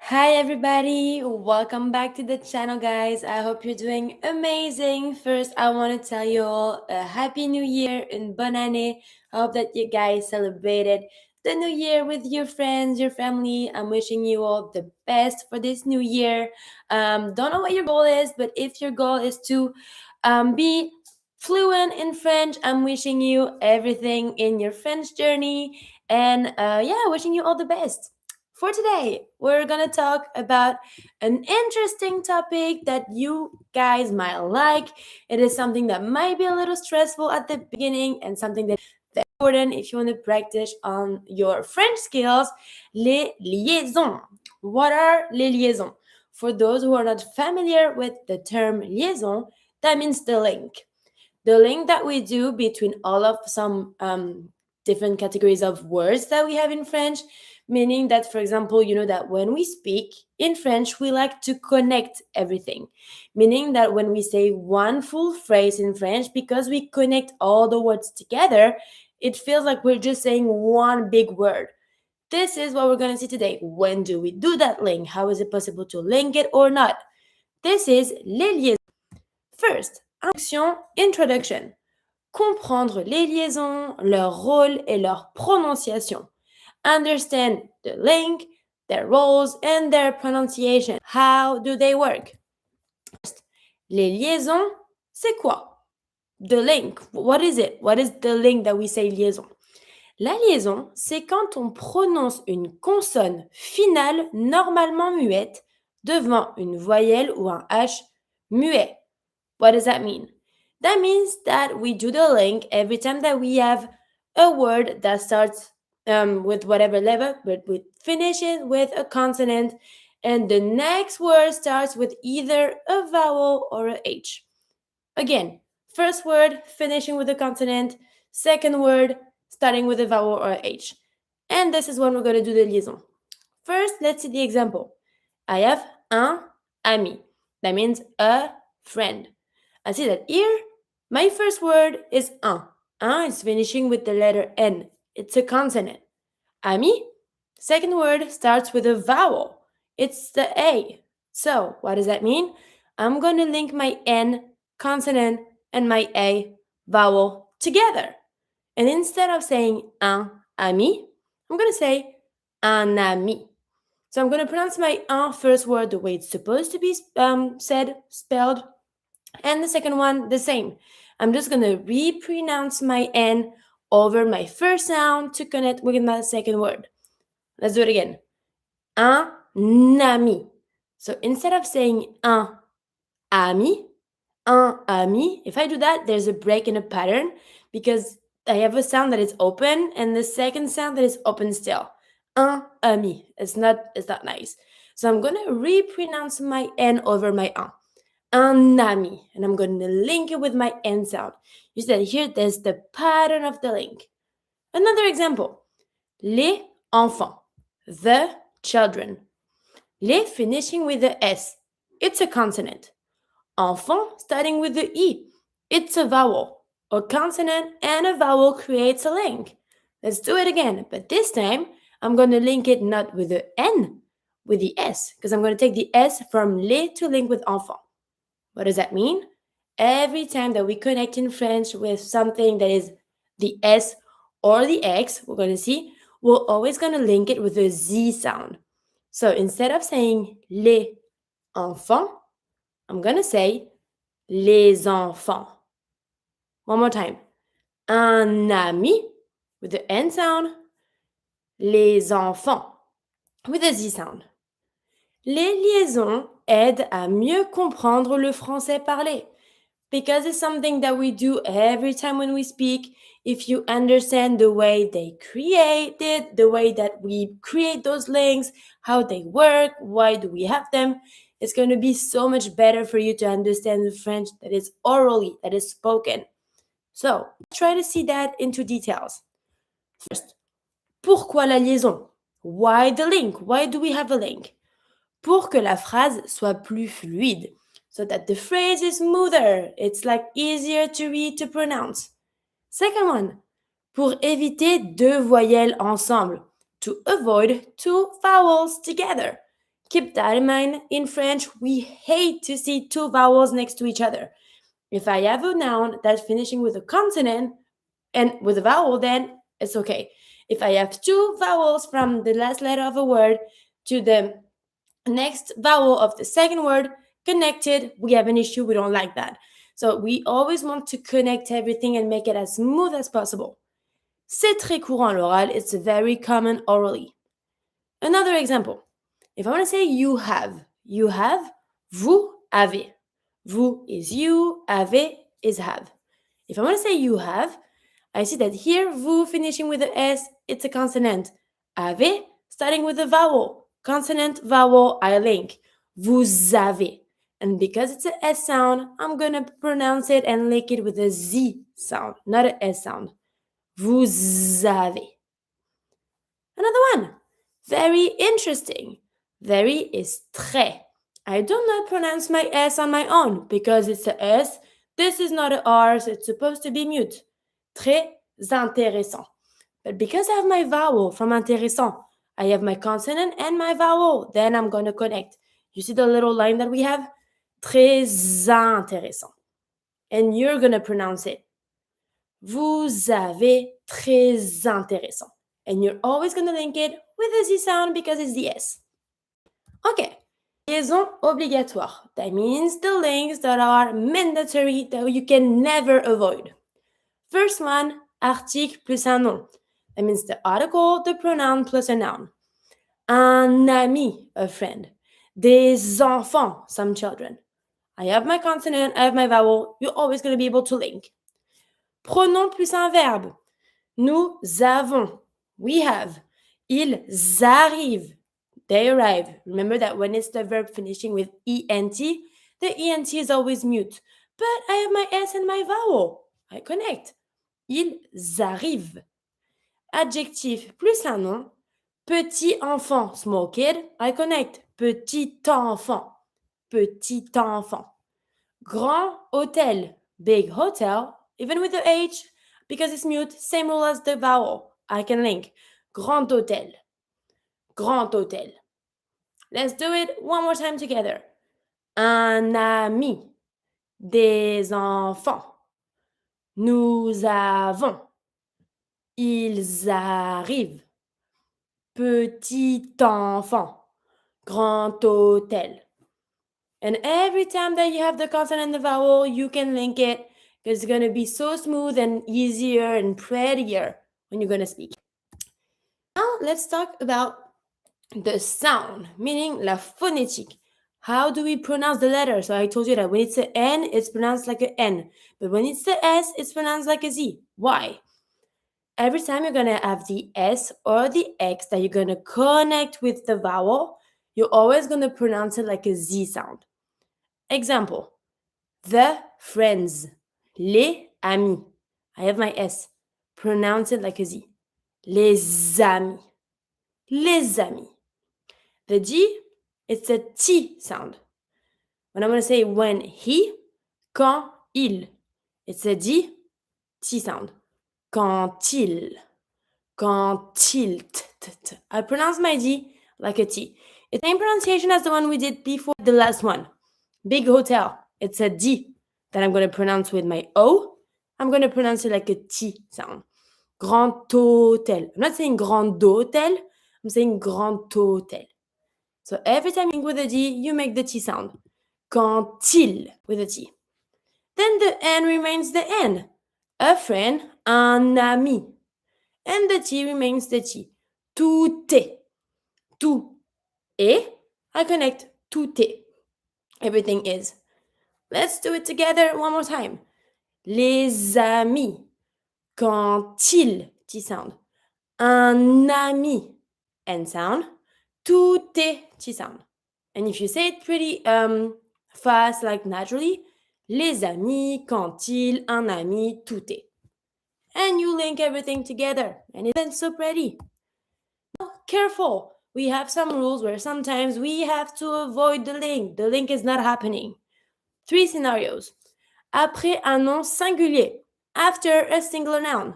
Hi everybody, welcome back to the channel guys. I hope you're doing amazing. First, I want to tell you all a happy new year and bonne année. I hope that you guys celebrated the new year with your friends, your family. I'm wishing you all the best for this new year. Don't know what your goal is, but if your goal is to be fluent in French, I'm wishing you everything in your French journey and wishing you all the best. For today, we're gonna talk about an interesting topic that you guys might like. It is something that might be a little stressful at the beginning and something that is important if you want to practice on your French skills. Les liaisons. What are les liaisons? For those who are not familiar with the term liaison, that means the link. The link that we do between all of some different categories of words that we have in French, meaning that, for example, you know that when we speak in French, we like to connect everything, meaning that when we say one full phrase in French, because we connect all the words together, it feels like we're just saying one big word. This is what we're going to see today. When do we do that link? How is it possible to link it or not? This is les liaisons. First, introduction. Comprendre les liaisons, leur rôle et leur prononciation. Understand the link, their roles, and their pronunciation. How do they work? First, les liaisons, c'est quoi? The link, what is it? What is the link that we say liaison? La liaison, c'est quand on prononce une consonne finale normalement muette devant une voyelle ou un H muet. What does that mean? That means that we do the link every time that we have a word that starts with whatever letter, but we finish it with a consonant, and the next word starts with either a vowel or a H. Again, first word finishing with a consonant, second word starting with a vowel or a H. And this is when we're going to do the liaison. First, let's see the example. I have un ami. That means a friend. I see that here, my first word is un. Un is finishing with the letter N. It's a consonant. Ami, second word starts with a vowel. It's the A. So, what does that mean? I'm going to link my N consonant and my A vowel together. And instead of saying un ami, I'm going to say un ami. So I'm going to pronounce my un first word the way it's supposed to be said, spelled, and the second one the same. I'm just going to re-pronounce my N over my first sound to connect with my second word. Let's do it again. Un ami. So instead of saying un ami, if I do that, there's a break in a pattern because I have a sound that is open and the second sound that is open still. Un ami. It's not nice. So I'm going to re-pronounce my N over my un ami, and I'm going to link it with my N sound. You see that here, there's the pattern of the link. Another example, les enfants, the children. Les finishing with the S, it's a consonant. Enfant starting with the E, it's a vowel. A consonant and a vowel creates a link. Let's do it again, but this time I'm going to link it not with the N, with the S, because I'm going to take the S from les to link with enfant. What does that mean? Every time that we connect in French with something that is the S or the X, we're going to see, we're always going to link it with a Z sound. So instead of saying les enfants, I'm going to say les enfants. One more time. Un ami with the N sound, les enfants with the Z sound. Les liaisons aident à mieux comprendre le français parlé because it's something that we do every time when we speak. If you understand the way they create it, the way that we create those links, how they work, why do we have them, it's going to be so much better for you to understand the French that is orally, that is spoken. So, let's try to see that into details. First, pourquoi la liaison? Why the link? Why do we have a link? Pour que la phrase soit plus fluide, so that the phrase is smoother. It's like easier to read, to pronounce. Second one, pour éviter deux voyelles ensemble, to avoid two vowels together. Keep that in mind. In French, we hate to see two vowels next to each other. If I have a noun that's finishing with a consonant and with a vowel, then it's okay. If I have two vowels from the last letter of a word to the next vowel of the second word connected, we have an issue. We don't like that. So we always want to connect everything and make it as smooth as possible. C'est très courant l'oral. It's very common orally. Another example. If I want to say you have, vous avez. Vous is you, avez is have. If I want to say you have, I see that here, vous finishing with a S, it's a consonant. Avez starting with a vowel. Consonant, vowel, I link. Vous avez. And because it's a S sound, I'm going to pronounce it and link it with a Z sound, not a S sound. Vous avez. Another one. Very interesting. Very is très. I do not pronounce my S on my own because it's a S. This is not a R, so it's supposed to be mute. Très intéressant. But because I have my vowel from intéressant, I have my consonant and my vowel. Then I'm going to connect. You see the little line that we have? Très intéressant. And you're going to pronounce it. Vous avez très intéressant. And you're always going to link it with the Z sound because it's the S. Okay. Liaison obligatoire. That means the links that are mandatory that you can never avoid. First one, article plus un nom. That means the article, the pronoun plus a noun. Un ami, a friend. Des enfants, some children. I have my consonant, I have my vowel. You're always going to be able to link. Pronom plus un verbe. Nous avons. We have. Ils arrivent. They arrive. Remember that when it's the verb finishing with ENT, the ENT is always mute. But I have my S and my vowel. I connect. Ils arrivent. Adjectif plus un nom. Petit enfant, small kid. I connect. Petit enfant. Petit enfant. Grand hôtel, big hotel. Even with the H, because it's mute, same rule as the vowel. I can link. Grand hôtel. Grand hôtel. Let's do it one more time together. Un ami. Des enfants. Nous avons. Ils arrivent. Petit enfant. Grand hôtel. And every time that you have the consonant and the vowel, you can link it because it's going to be so smooth and easier and prettier when you're going to speak. Now, let's talk about the sound, meaning la phonétique. How do we pronounce the letter? So I told you that when it's an N, it's pronounced like an N. But when it's the S, it's pronounced like a Z. Why? Every time you're going to have the S or the X that you're going to connect with the vowel, you're always going to pronounce it like a Z sound. Example, the friends, les amis. I have my S. Pronounce it like a Z. Les amis. Les amis. The G, it's a T sound. When I'm going to say when he, quand il. It's a D, T sound. Quand il. Quand il. I pronounce my D like a T. It's the same pronunciation as the one we did before the last one. Big hotel. It's a D that I'm going to pronounce with my O. I'm going to pronounce it like a T sound. Grand hôtel. I'm not saying grand hôtel. I'm saying grand hôtel. So every time you think with a D, you make the T sound. Quand il with a T. Then the N remains the N. A friend, un ami. And the T remains the T. Tout est. Tout est. I connect tout est. Everything is. Let's do it together one more time. Les amis. Quand il, T sound. Un ami, N sound. Tout est, T sound. And if you say it pretty fast, like naturally, les amis, quand il, un ami, tout est. And you link everything together. And it's so pretty. Now, careful. We have some rules where sometimes we have to avoid the link. The link is not happening. 3 scenarios. Après un nom singulier. After a singular noun.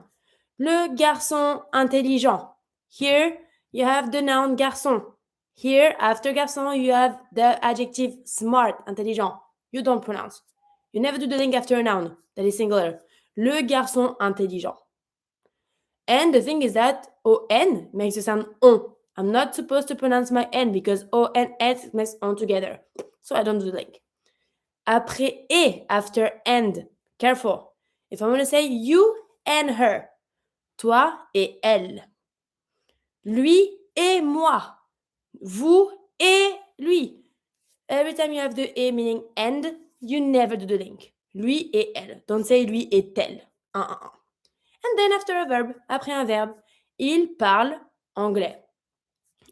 Le garçon intelligent. Here you have the noun garçon. Here, after garçon, you have the adjective smart, intelligent. You don't pronounce. You never do the link after a noun that is singular. Le garçon intelligent. And the thing is that on makes it sound on. I'm not supposed to pronounce my n because o and s makes on together. So I don't do the link. Après et, after and. Careful. If I'm going to say you and her, toi et elle. Lui et moi. Vous et lui. Every time you have the et meaning and, you never do the link. Lui et elle. Don't say lui et elle. And then after a verb, après un verbe, il parle anglais.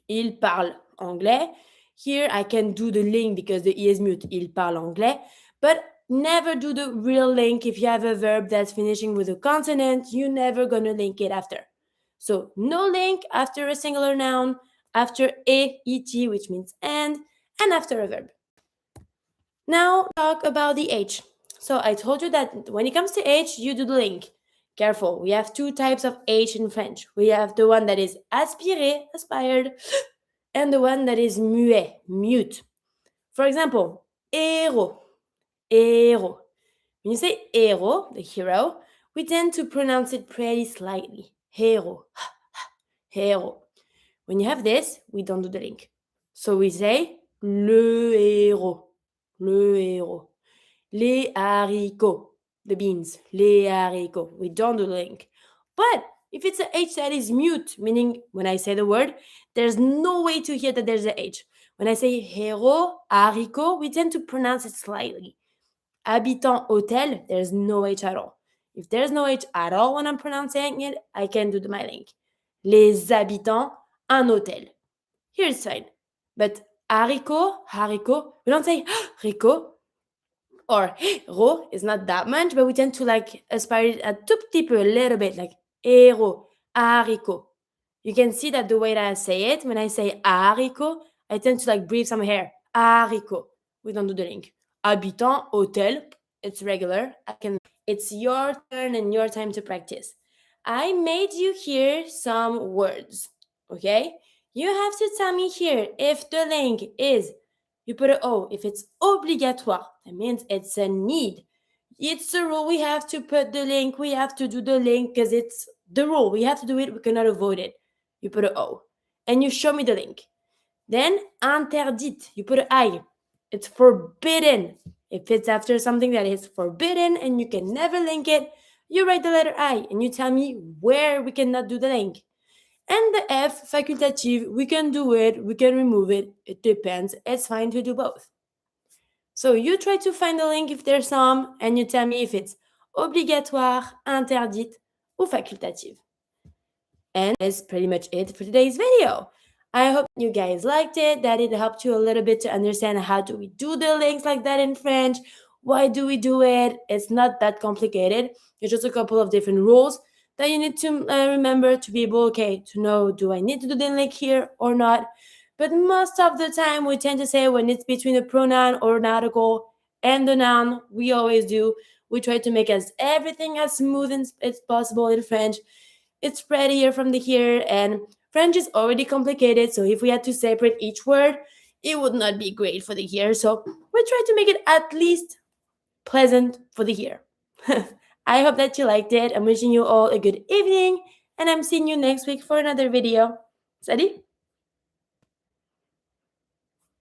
Il parle anglais. Here I can do the link because the E is mute. Il parle anglais. But never do the real link if you have a verb that's finishing with a consonant. You're never going to link it after. So no link after a singular noun, after et, which means and after a verb. Now talk about the H. So I told you that when it comes to H, you do the link. Careful, we have two types of H in French. We have the one that is aspiré, aspired, and the one that is muet, mute. For example, héros, héros. When you say héros, the hero, we tend to pronounce it pretty slightly. Héros, héros. When you have this, we don't do the link. So we say le héros, le héros. Les haricots, the beans, les haricots. We don't do the link. But if it's a H that is mute, meaning when I say the word, there's no way to hear that there's a H. When I say héros, haricot, we tend to pronounce it slightly. Habitant, hôtel, there's no H at all. If there's no H at all when I'm pronouncing it, I can do my link. Les habitants, un hôtel. Here it's fine. But haricot, we don't say haricot, or ro is not that much, but we tend to like aspire it a little bit, like héros, haricot. You can see that the way that I say it, when I say haricot, I tend to like breathe some hair. Haricot. We don't do the link. Habitant, hôtel, it's regular. It's your turn and your time to practice. I made you hear some words, okay? You have to tell me here if the link is, you put an O. If it's obligatoire, that means it's a need. It's a rule. We have to put the link. We have to do the link because it's the rule. We have to do it. We cannot avoid it. You put an O. And you show me the link. Then, interdite. You put an I. It's forbidden. If it's after something that is forbidden and you can never link it, you write the letter I and you tell me where we cannot do the link. And the F, facultative, we can do it, we can remove it, it depends. It's fine to do both. So you try to find the link if there's some, and you tell me if it's obligatoire, interdite, ou facultative. And that's pretty much it for today's video. I hope you guys liked it, that it helped you a little bit to understand how do we do the links like that in French, why do we do it. It's not that complicated. It's just a couple of different rules that you need to remember to be able, to know, do I need to do the link here or not? But most of the time, we tend to say when it's between a pronoun or an article and the noun, we always do. We try to make everything as smooth as possible in French. It's prettier from the here, and French is already complicated, so if we had to separate each word, it would not be great for the here. So we try to make it at least pleasant for the here. I hope that you liked it. I'm wishing you all a good evening, and I'm seeing you next week for another video. Salut!